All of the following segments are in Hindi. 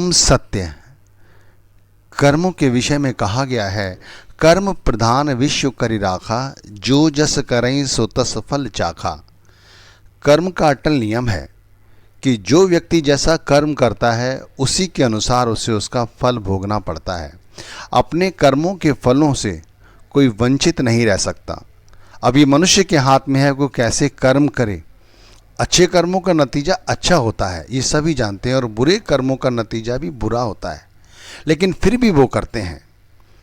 परम सत्य कर्मों के विषय में कहा गया है, कर्म प्रधान विश्व करि राखा, जो जस करई सो तस फल चाखा। कर्म का अटल नियम है कि जो व्यक्ति जैसा कर्म करता है उसी के अनुसार उसे उसका फल भोगना पड़ता है। अपने कर्मों के फलों से कोई वंचित नहीं रह सकता। अब ये मनुष्य के हाथ में है वो कैसे कर्म करे। अच्छे कर्मों का नतीजा अच्छा होता है, ये सभी जानते हैं, और बुरे कर्मों का नतीजा भी बुरा होता है, लेकिन फिर भी वो करते हैं।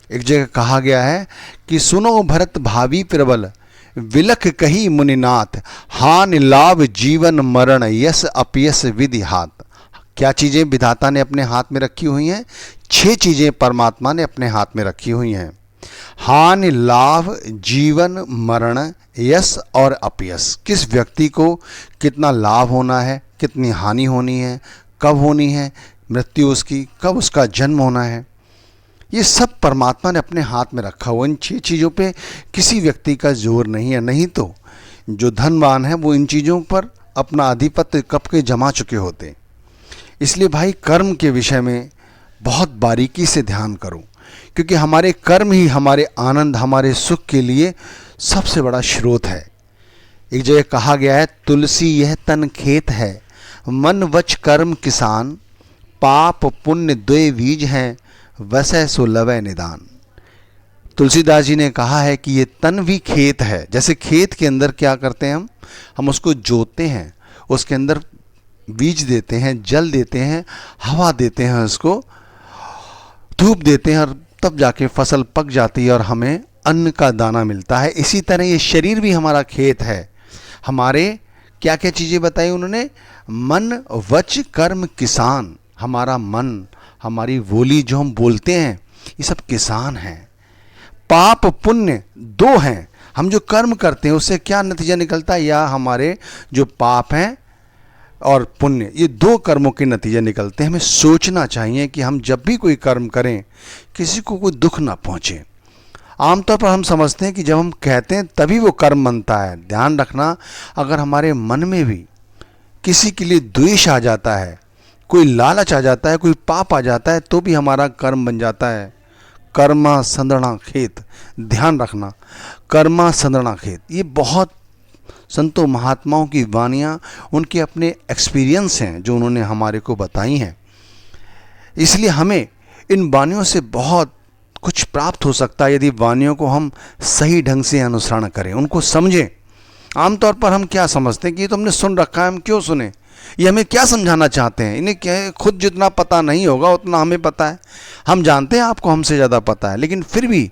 एक जगह कहा गया है कि सुनो भरत भावी प्रबल, विलख कही मुनिनाथ, हान लाभ जीवन मरण यस अपयस विधि हाथ। क्या चीज़ें विधाता ने अपने हाथ में रखी हुई हैं? 6 चीज़ें परमात्मा ने अपने हाथ में रखी हुई हैं। हान लाभ जीवन मरण यश और अपयश। किस व्यक्ति को कितना लाभ होना है, कितनी हानि होनी है, कब होनी है मृत्यु उसकी, कब उसका जन्म होना है, ये सब परमात्मा ने अपने हाथ में रखा हुआ। इन 6 चीज़ों पे किसी व्यक्ति का जोर नहीं है। नहीं तो जो धनवान है वो इन चीज़ों पर अपना आधिपत्य कब के जमा चुके होते। इसलिए भाई कर्म के विषय में बहुत बारीकी से ध्यान करो, क्योंकि हमारे कर्म ही हमारे आनंद, हमारे सुख के लिए सबसे बड़ा स्रोत है। एक जगह कहा गया है, तुलसी यह तन खेत है, मन वच कर्म किसान, पाप पुण्य द्वे बीज हैं, वसै सो लवै निदान। तुलसीदास जी ने कहा है कि ये तन भी खेत है। जैसे खेत के अंदर क्या करते हैं हम उसको जोतते हैं, उसके अंदर बीज देते हैं, जल देते हैं, हवा देते हैं, उसको धूप देते हैं, और तब जाके फसल पक जाती है और हमें अन्न का दाना मिलता है। इसी तरह ये शरीर भी हमारा खेत है। हमारे क्या क्या चीज़ें बताई उन्होंने? मन वच कर्म किसान। हमारा मन, हमारी बोली जो हम बोलते हैं, ये सब किसान हैं। पाप पुण्य 2 हैं। हम जो कर्म करते हैं उससे क्या नतीजा निकलता है, या हमारे जो पाप हैं और पुण्य, ये 2 कर्मों के नतीजे निकलते हैं। हमें सोचना चाहिए कि हम जब भी कोई कर्म करें किसी को कोई दुख ना पहुँचे। आमतौर पर हम समझते हैं कि जब हम कहते हैं तभी वो कर्म बनता है। ध्यान रखना, अगर हमारे मन में भी किसी के लिए द्वेष आ जाता है, कोई लालच आ जाता है, कोई पाप आ जाता है, तो भी हमारा कर्म बन जाता है। कर्मा संदणा खेत, ध्यान रखना, कर्मा संदणा खेत। ये बहुत संतों महात्माओं की वानियाँ, उनके अपने एक्सपीरियंस हैं जो उन्होंने हमारे को बताई हैं। इसलिए हमें इन वानियों से बहुत कुछ प्राप्त हो सकता है यदि वानियों को हम सही ढंग से अनुसरण करें, उनको समझें। आमतौर पर हम क्या समझते हैं कि ये तो हमने सुन रखा है, हम क्यों सुने, ये हमें क्या समझाना चाहते हैं। इन्हें क्या है, खुद जितना पता नहीं होगा उतना हमें पता है। हम जानते हैं आपको हमसे ज़्यादा पता है, लेकिन फिर भी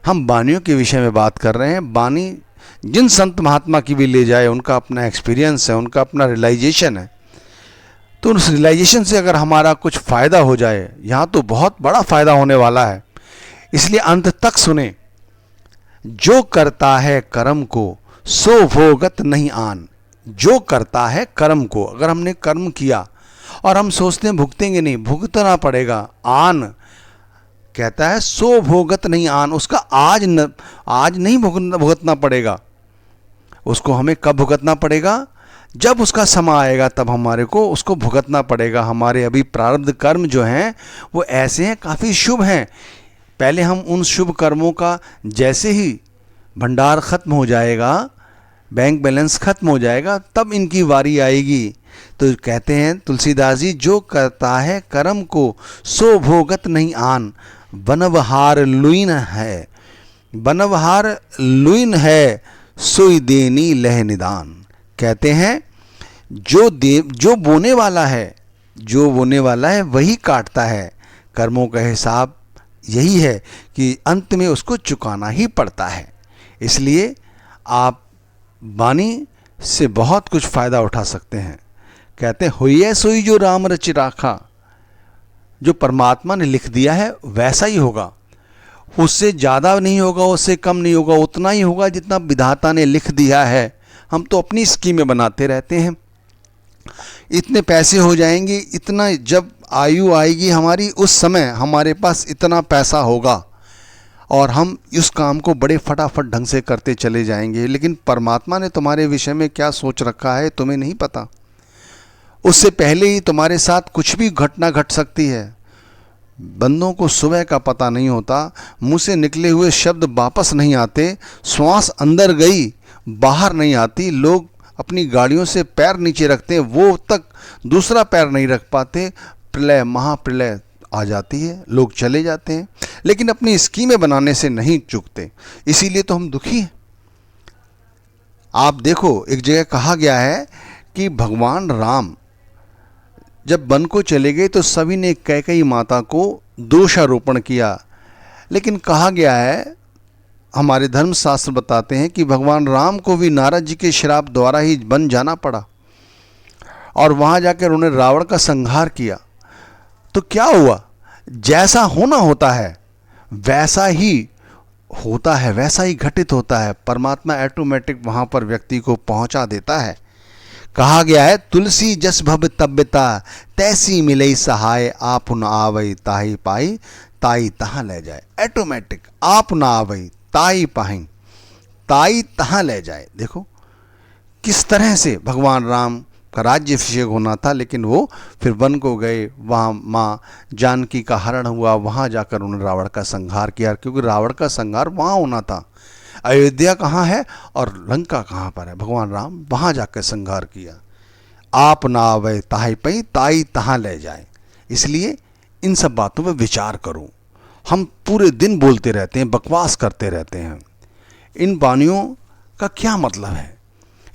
हम वानियों के विषय में बात कर रहे हैं। वानी जिन संत महात्मा की भी ले जाए, उनका अपना एक्सपीरियंस है, उनका अपना रियलाइजेशन है। तो उस रियलाइजेशन से अगर हमारा कुछ फ़ायदा हो जाए, यहाँ तो बहुत बड़ा फ़ायदा होने वाला है। इसलिए अंत तक सुने। जो करता है कर्म को सो भोगत नहीं आन। जो करता है कर्म को, अगर हमने कर्म किया और हम सोचते हैं भुगतेंगे नहीं, भुगतना पड़ेगा। आन कहता है सो भोगत नहीं आन, उसका आज नहीं भुगतना पड़ेगा। उसको हमें कब भुगतना पड़ेगा? जब उसका समय आएगा, तब हमारे को उसको भुगतना पड़ेगा। हमारे अभी प्रारब्ध कर्म जो हैं वो ऐसे हैं, काफ़ी शुभ हैं। पहले हम उन शुभ कर्मों का, जैसे ही भंडार खत्म हो जाएगा, बैंक बैलेंस खत्म हो जाएगा, तब इनकी बारी आएगी। तो कहते हैं तुलसीदास जी, जो करता है कर्म को सो भोगत नहीं आन, बनवहार लुइन है, बनवहार लुइन है, सोई देनी लह निदान। कहते हैं जो बोने वाला है, जो बोने वाला है वही काटता है। कर्मों का हिसाब यही है कि अंत में उसको चुकाना ही पड़ता है। इसलिए आप वाणी से बहुत कुछ फ़ायदा उठा सकते हैं। कहते हैं होइए सोई जो राम रच राखा। जो परमात्मा ने लिख दिया है वैसा ही होगा, उससे ज़्यादा नहीं होगा, उससे कम नहीं होगा, उतना ही होगा जितना विधाता ने लिख दिया है। हम तो अपनी स्कीमें बनाते रहते हैं, इतने पैसे हो जाएंगे, इतना जब आयु आएगी हमारी, उस समय हमारे पास इतना पैसा होगा, और हम इस काम को बड़े फटाफट ढंग से करते चले जाएंगे। लेकिन परमात्मा ने तुम्हारे विषय में क्या सोच रखा है तुम्हें नहीं पता। उससे पहले ही तुम्हारे साथ कुछ भी घटना घट सकती है। बंदों को सुबह का पता नहीं होता, मुंह से निकले हुए शब्द वापस नहीं आते, श्वास अंदर गई बाहर नहीं आती, लोग अपनी गाड़ियों से पैर नीचे रखते हैं, वो तक दूसरा पैर नहीं रख पाते, प्रलय महाप्रलय आ जाती है, लोग चले जाते हैं, लेकिन अपनी स्कीमें बनाने से नहीं चूकते। इसीलिए तो हम दुखी हैं। आप देखो, एक जगह कहा गया है कि भगवान राम जब वन को चले गए तो सभी ने कैकेयी माता को दोषारोपण किया, लेकिन कहा गया है, हमारे धर्मशास्त्र बताते हैं कि भगवान राम को भी नारद जी के श्राप द्वारा ही वन जाना पड़ा और वहाँ जाकर उन्होंने रावण का संहार किया। तो क्या हुआ, जैसा होना होता है वैसा ही होता है, वैसा ही घटित होता है। परमात्मा ऑटोमेटिक वहाँ पर व्यक्ति को पहुँचा देता है। कहा गया है, तुलसी जस भव तब्यता तैसी मिलई सहाय, आप न आवई ताही पाई ताई तहाँ ले जाए। ऑटोमेटिक आप न आवई ताई पाई ताई तहाँ ले जाए। देखो किस तरह से भगवान राम का राज्याभिषेक होना था, लेकिन वो फिर वन को गए, वहाँ माँ जानकी का हरण हुआ, वहाँ जाकर उन्होंने रावण का संहार किया, क्योंकि रावण का संहार वहाँ होना था। अयोध्या कहाँ है और लंका कहाँ पर है, भगवान राम वहाँ जाकर संहार किया। आप ना आवे ताही पई ताई तहाँ ले जाए। इसलिए इन सब बातों पर विचार करो। हम पूरे दिन बोलते रहते हैं, बकवास करते रहते हैं। इन वाणियों का क्या मतलब है?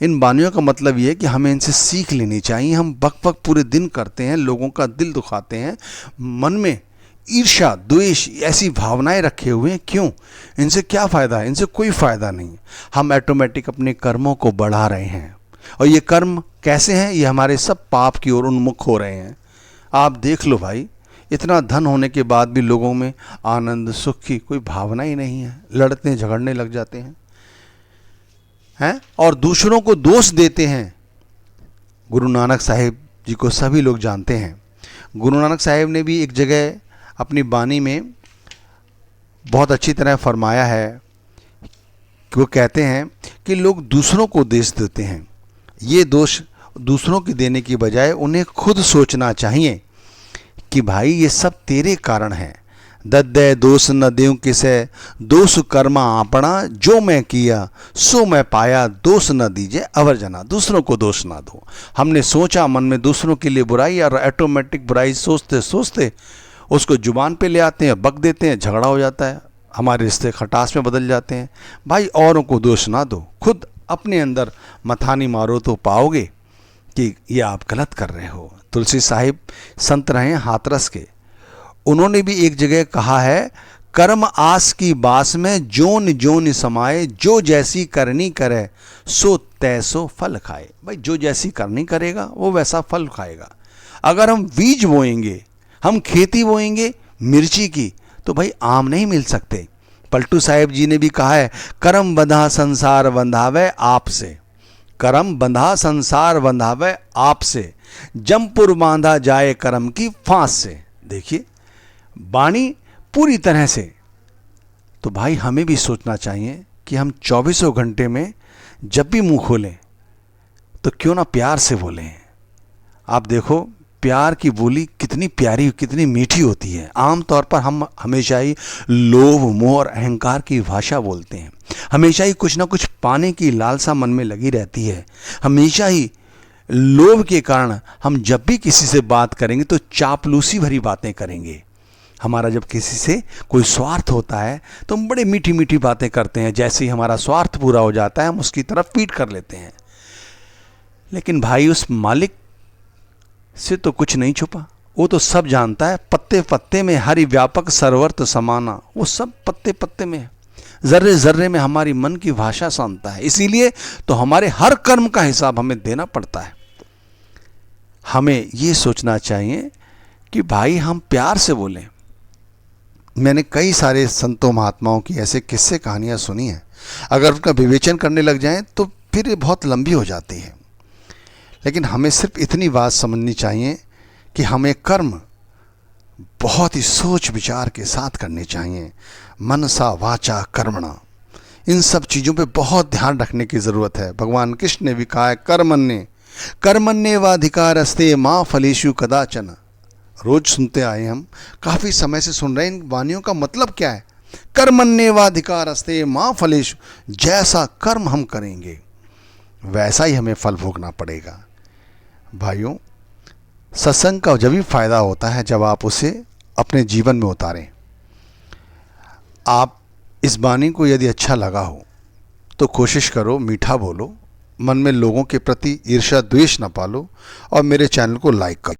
इन वाणियों का मतलब ये है कि हमें इनसे सीख लेनी चाहिए। हम बक बक पूरे दिन करते हैं, लोगों का दिल दुखाते हैं, मन में ईर्ष्या द्वेष ऐसी भावनाएं रखे हुए हैं। क्यों? इनसे क्या फ़ायदा है? इनसे कोई फ़ायदा नहीं। हम ऑटोमेटिक अपने कर्मों को बढ़ा रहे हैं, और ये कर्म कैसे हैं? ये हमारे सब पाप की ओर उन्मुख हो रहे हैं। आप देख लो भाई, इतना धन होने के बाद भी लोगों में आनंद सुख की कोई भावना ही नहीं है। लड़ते झगड़ने लग जाते हैं और दूसरों को दोष देते हैं। गुरु नानक साहिब जी को सभी लोग जानते हैं। गुरु नानक साहिब ने भी एक जगह अपनी बानी में बहुत अच्छी तरह फरमाया है कि वो कहते हैं कि लोग दूसरों को दोष देते हैं, ये दोष दूसरों की देने की बजाय उन्हें खुद सोचना चाहिए कि भाई ये सब तेरे कारण है। दद्दे दोष न देऊं किसे, दोष कर्मा आपना, जो मैं किया सो मैं पाया, दोष न दीजिए अवर जना। दूसरों को दोष ना दो। हमने सोचा मन में दूसरों के लिए बुराई, और ऑटोमेटिक बुराई सोचते सोचते उसको जुबान पे ले आते हैं, बक देते हैं, झगड़ा हो जाता है, हमारे रिश्ते खटास में बदल जाते हैं। भाई औरों को दोष ना दो, खुद अपने अंदर मथानी मारो तो पाओगे कि ये आप गलत कर रहे हो। तुलसी साहिब संत रहे हाथरस के, उन्होंने भी एक जगह कहा है, कर्म आस की बास में जोन जोन समाये, जो जैसी करनी करे सो तैसो फल खाए। भाई जो जैसी करनी करेगा वो वैसा फल खाएगा। अगर हम बीज बोएंगे, हम खेती बोएंगे मिर्ची की, तो भाई आम नहीं मिल सकते। पलटू साहिब जी ने भी कहा है, करम बंधा संसार बंधावे आपसे, करम बंधा संसार बंधावे आपसे, जमपुर बांधा जाए करम की फांस से। देखिए वाणी पूरी तरह से। तो भाई हमें भी सोचना चाहिए कि हम 24 घंटे में जब भी मुंह खोलें तो क्यों ना प्यार से बोलें। आप देखो प्यार की बोली कितनी प्यारी, कितनी मीठी होती है। आमतौर पर हम हमेशा ही लोभ मोह और अहंकार की भाषा बोलते हैं। हमेशा ही कुछ ना कुछ पाने की लालसा मन में लगी रहती है। हमेशा ही लोभ के कारण हम जब भी किसी से बात करेंगे तो चापलूसी भरी बातें करेंगे। हमारा जब किसी से कोई स्वार्थ होता है तो हम बड़े मीठी मीठी बातें करते हैं। जैसे ही हमारा स्वार्थ पूरा हो जाता है हम उसकी तरफ पीठ कर लेते हैं। लेकिन भाई उस मालिक से तो कुछ नहीं छुपा, वो तो सब जानता है। पत्ते पत्ते में हरि व्यापक सर्वर्थ समाना, वो सब पत्ते पत्ते में है, जर्रे जर्रे में हमारी मन की भाषा सुनता है। इसीलिए तो हमारे हर कर्म का हिसाब हमें देना पड़ता है। हमें ये सोचना चाहिए कि भाई हम प्यार से बोलें। मैंने कई सारे संतों महात्माओं की ऐसे किस्से कहानियाँ सुनी हैं, अगर उनका विवेचन करने लग जाएं तो फिर ये बहुत लंबी हो जाती है। लेकिन हमें सिर्फ इतनी बात समझनी चाहिए कि हमें कर्म बहुत ही सोच विचार के साथ करने चाहिए। मनसा वाचा कर्मणा, इन सब चीज़ों पे बहुत ध्यान रखने की ज़रूरत है। भगवान कृष्ण ने भी कहा है, कर्मण्ये कर्मण्येवाधिकारस्ते माँ फलेषु कदाचन। रोज सुनते आए हम, काफ़ी समय से सुन रहे हैं। इन वाणियों का मतलब क्या है? कर्मण्येवाधिकारस्ते माँ फलेषु, जैसा कर्म हम करेंगे वैसा ही हमें फल भोगना पड़ेगा। भाइयों, सत्संग का जब भी फायदा होता है जब आप उसे अपने जीवन में उतारें। आप इस वाणी को यदि अच्छा लगा हो तो कोशिश करो मीठा बोलो, मन में लोगों के प्रति ईर्ष्या द्वेष न पालो और मेरे चैनल को लाइक करो।